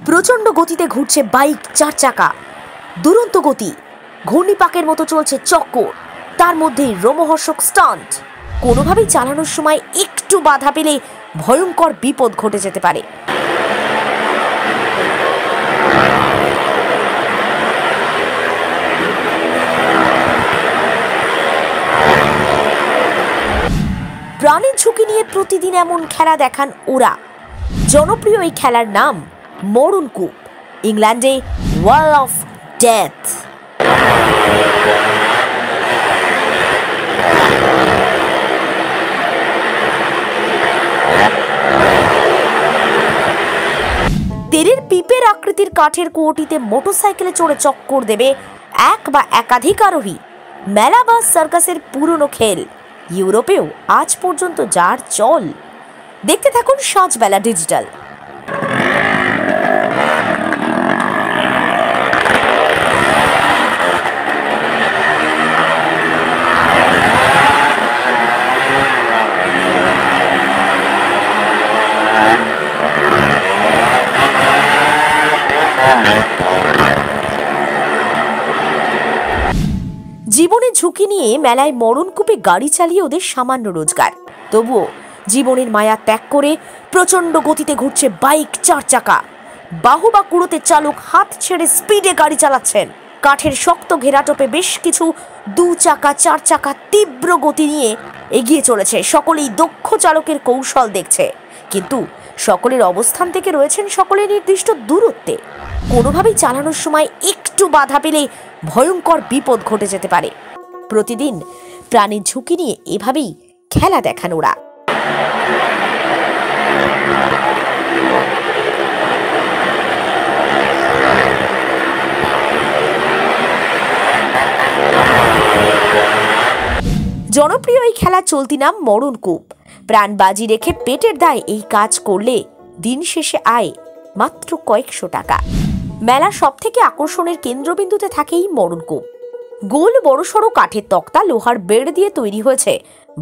প্রচন্ড গতিতে ঘুরছে বাইক, চার চাকা, দুরন্ত গতি, ঘূর্ণিপাকের মতো চলছে চক্কর, তার মধ্যে রোমহর্ষক স্টান্ট। কোনোভাবেই চালানোর সময় একটু বাধা পেলে ভয়ঙ্কর বিপদ ঘটে যেতে পারে। প্রাণের ঝুঁকি নিয়ে প্রতিদিন এমন খেলা দেখান ওরা। জনপ্রিয় এই খেলার নাম মরণ কূপ, ইংল্যান্ডে ওয়াল অফ ডেথ। তেরের পিপের আকৃতির কাঠের কুয়োটিতে মোটরসাইকেলে চড়ে চক্কর দেবে এক বা একাধিক আরোহী। মেলা বা সার্কাসের পুরনো খেল, ইউরোপেও আজ পর্যন্ত যার চল। দেখতে থাকুন সাজবেলা ডিজিটাল। জীবনে ঝুঁকি নিয়ে মেলায় মরণকূপে গাড়ি চালিয়ে ওদের সামান্য রোজগার। তবুও জীবনের মায়া ত্যাগ করে প্রচন্ড গতিতে ঘুরছে বাইক, চার চাকা। বাহু বা কুড়োতে চালক হাত ছেড়ে স্পিডে গাড়ি চালাচ্ছেন। কাঠের শক্ত ঘেরাটোপে বেশ কিছু দু চাকা, চার চাকা তীব্র গতি নিয়ে এগিয়ে চলেছে। সকলেই দক্ষ চালকের কৌশল দেখছে, কিন্তু সকলের অবস্থান থেকে রয়েছেন সকলের নির্দিষ্ট দূরত্বে। কোনোভাবেই চালানোর সময় একটু বাধা পেলে ভয়ঙ্কর বিপদ ঘটে যেতে পারে। প্রতিদিন প্রাণের ঝুঁকি নিয়ে এভাবেই খেলা দেখান ওরা। জনপ্রিয় এই খেলা চলতি নাম মরণ কূপ। প্রাণ বাজি রেখে পেটের দায় এই কাজ করলে দিন শেষে আয় মাত্র কয়েকশো টাকা। মেলা সব থেকে আকর্ষণের কেন্দ্রবিন্দুতে থাকে এই মরণকূপ। গোল বড়সড় কাঠের তক্তা, লোহার বেড় দিয়ে তৈরি হয়েছে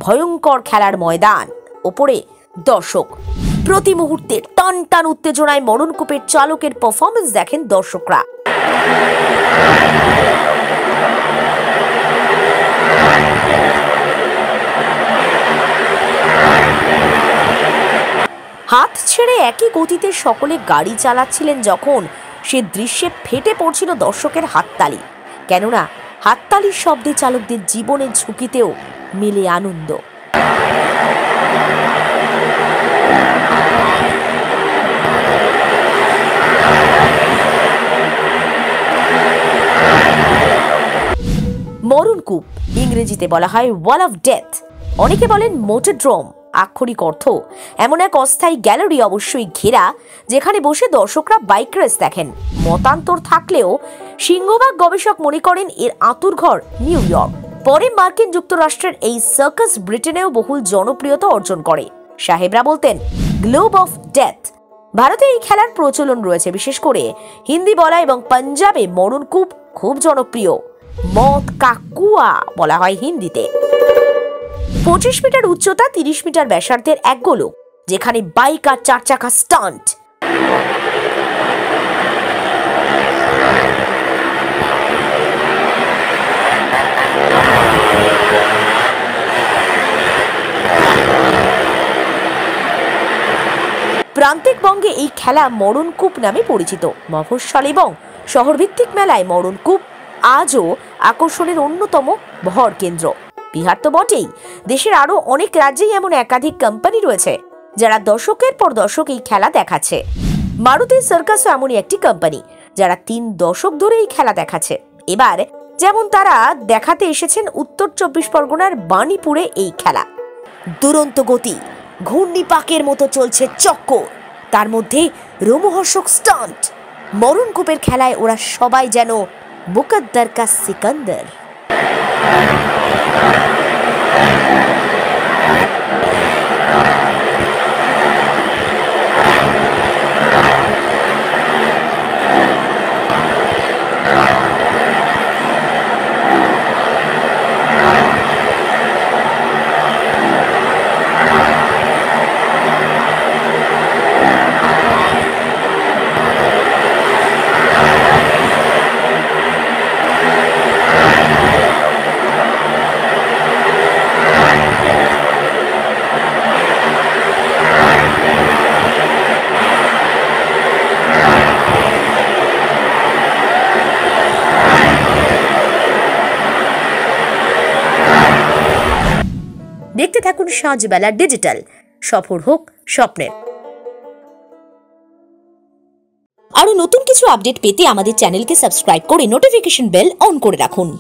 ভয়ঙ্কর খেলার ময়দান। ওপরে দর্শক। প্রতি মুহূর্তে টান টান উত্তেজনায় মরণকূপের চালকের পারফরমেন্স দেখেন দর্শকরা। হাত ছেড়ে একই গতিতে সকলে গাড়ি চালাচ্ছিলেন যখন, সে দৃশ্যে ফেটে পড়ছিল দর্শকের হাততালি। কেননা হাততালির শব্দে চালকদের জীবনের ঝুঁকিতেও মেলে আনন্দ। মরণকূপ ইংরেজিতে বলা হয় ওয়াল অফ ডেথ, অনেকে বলেন মোটরড্রোম। আক্ষরিক অর্থ এমন এক অস্থায়ী গ্যালারি, অবশ্যই ঘেরা, যেখানে বসে দর্শকরা বাইক রেস দেখেন। মতান্তর থাকলেও সিংহভাগ গবেষক মনে করেন এর আঁতুড়ঘর নিউ ইয়র্ক। পরে মার্কিন যুক্তরাষ্ট্রের এই সার্কাস ব্রিটেনেও বহুল জনপ্রিয়তা অর্জন করে। সাহেবরা বলতেন গ্লোব অফ ডেথ। ভারতে এই খেলার প্রচলন রয়েছে, বিশেষ করে হিন্দি বলা এবং পাঞ্জাবে মরণকূপ খুব জনপ্রিয়। মত কা কুয়া বলা হয় হিন্দিতে। 25 মিটার উচ্চতা, 30 মিটার ব্যাসার্ধের এক গোলক, যেখানে বাইক আর চার চাকা স্টান্ট। প্রান্তিক বঙ্গে এই খেলা মরণকূপ নামে পরিচিত। মফস্বল এবং শহরভিত্তিক মেলায় মরণকূপ আজও আকর্ষণের অন্যতম ভর কেন্দ্র। বিহার তো বটেই, দেশের আরো অনেক রাজ্যেই এমন একাধিক কোম্পানি রয়েছে যারা দশকের পর দশক এই খেলা দেখাচ্ছে। মারুতি সার্কাসও এমনই একটি কোম্পানি যারা 3 দশক ধরে এই খেলা দেখাচ্ছে। এবার যেমন তারা দেখাতে এসেছেন উত্তর 24 পরগনার বাণীপুরে এই খেলা। দুরন্ত গতি, ঘূর্ণিপাকের মতো চলছে চক্কর, তার মধ্যে রোমহর্ষক স্টান্ট। মরণকূপের খেলায় ওরা সবাই যেন মুকদ্দর কা সিকান্দার। সাজবেলা ডিজিটাল, সফল হোক স্বপ্নের। আরো নতুন কিছু আপডেট পেতে আমাদের চ্যানেলকে সাবস্ক্রাইব করে নোটিফিকেশন বেল অন করে রাখুন।